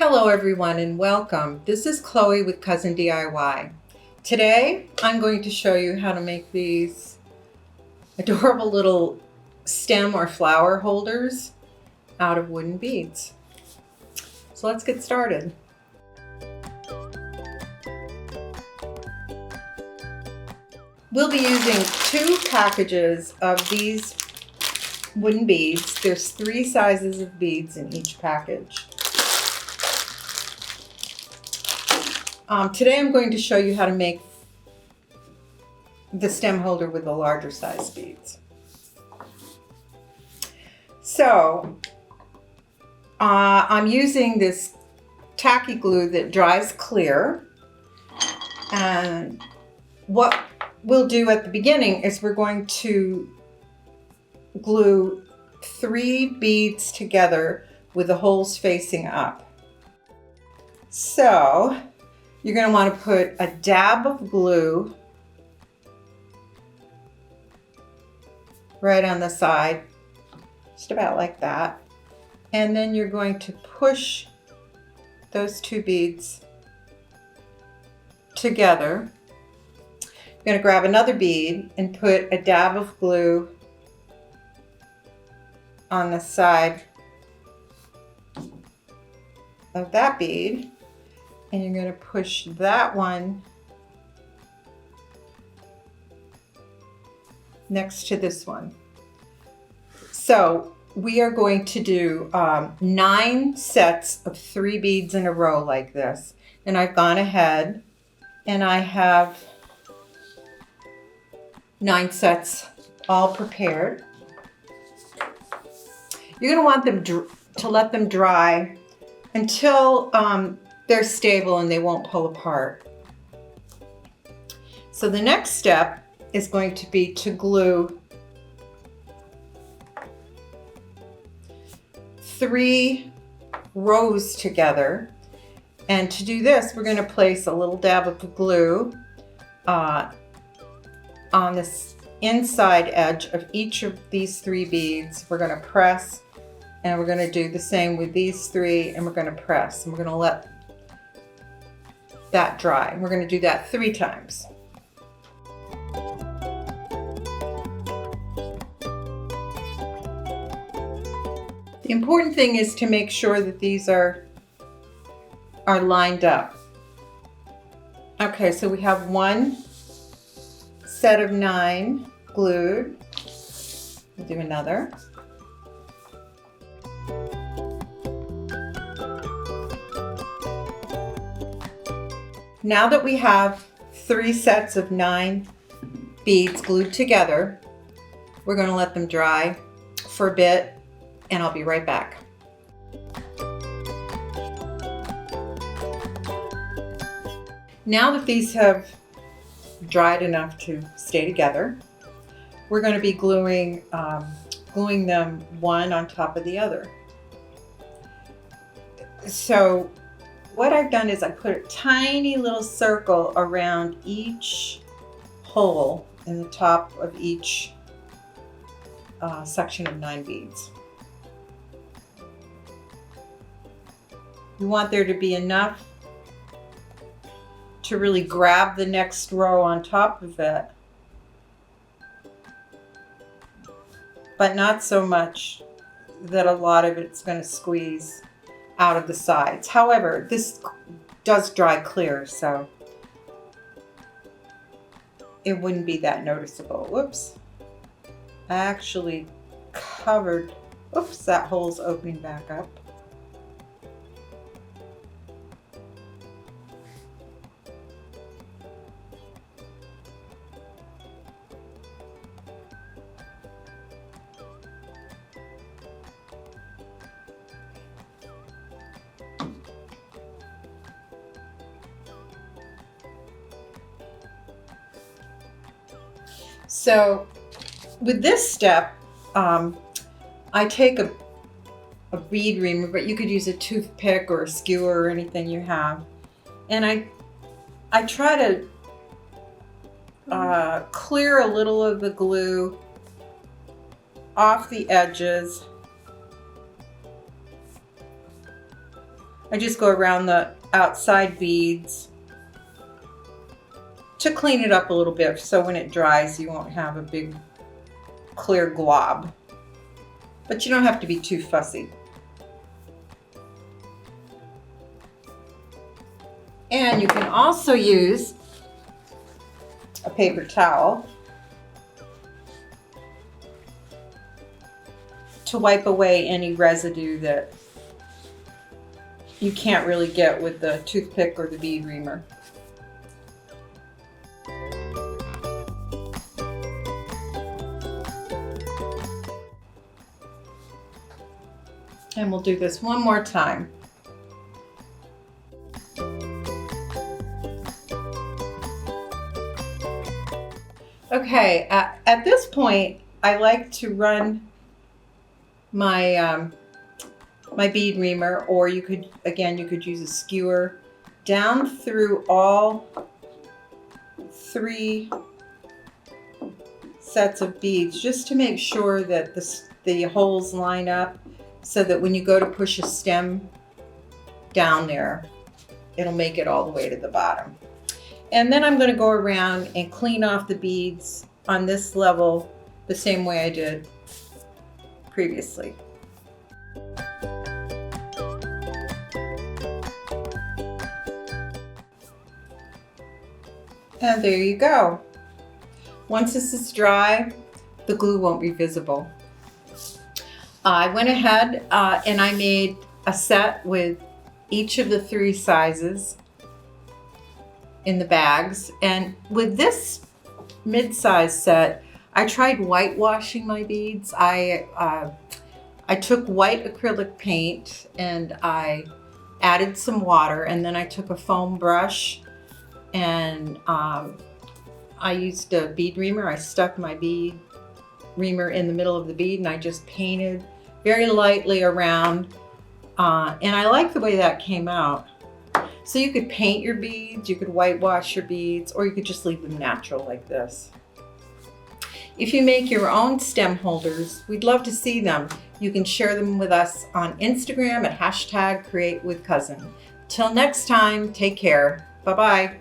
Hello everyone and welcome. This is Chloe with Cousin DIY. Today I'm going to show you how to make these adorable little stem or flower holders out of wooden beads. So let's get started. We'll be using 2 packages of these wooden beads. There's 3 sizes of beads in each package. Today I'm going to show you how to make the stem holder with the larger size beads. So I'm using this tacky glue that dries clear, and what we'll do at the beginning is we're going to glue 3 beads together with the holes facing up. So you're going to want to put a dab of glue right on the side, just about like that. And then you're going to push those 2 beads together. You're going to grab another bead and put a dab of glue on the side of that bead. And you're going to push that one next to this one. So we are going to do 9 sets of 3 beads in a row like this. And I've gone ahead and I have 9 sets all prepared. You're going to want them to let them dry until they're stable and they won't pull apart. So the next step is going to be to glue 3 rows together. And to do this, we're going to place a little dab of glue on this inside edge of each of these 3 beads. We're going to press, and we're going to do the same with these 3, and we're going to press, and we're going to let that dry. We're going to do that 3 times. The important thing is to make sure that these are lined up. Okay, so we have 1 set of 9 glued. We'll do another. Now that we have 3 sets of 9 beads glued together, we're going to let them dry for a bit, and I'll be right back. Now that these have dried enough to stay together, we're going to be gluing them one on top of the other. So what I've done is I put a tiny little circle around each hole in the top of each section of 9 beads. You want there to be enough to really grab the next row on top of it, but not so much that a lot of it's going to squeeze out of the sides. However, this does dry clear, so it wouldn't be that noticeable. Whoops. I actually covered, oops, that hole's opening back up. So with this step, I take a bead remover, but you could use a toothpick or a skewer or anything you have, and I try to clear a little of the glue off the edges I just go around the outside beads to clean it up a little bit so when it dries you won't have a big clear glob. But you don't have to be too fussy. And you can also use a paper towel to wipe away any residue that you can't really get with the toothpick or the bead reamer. And we'll do this one more time. Okay, at this point, I like to run my my bead reamer, or you could use a skewer down through all 3 sets of beads, just to make sure that the holes line up, so that when you go to push a stem down there, it'll make it all the way to the bottom. And then I'm going to go around and clean off the beads on this level the same way I did previously. And there you go. Once this is dry, the glue won't be visible. I went ahead and I made a set with each of the 3 sizes in the bags. And with this mid-size set, I tried whitewashing my beads. I took white acrylic paint and I added some water, and then I took a foam brush and I used a bead reamer. I stuck my bead reamer in the middle of the bead and I just painted very lightly around, and I like the way that came out. So you could paint your beads, you could whitewash your beads, or you could just leave them natural like this. If you make your own stem holders, we'd love to see them. You can share them with us on Instagram at #CreateWithCousin. Till next time, take care. Bye-bye.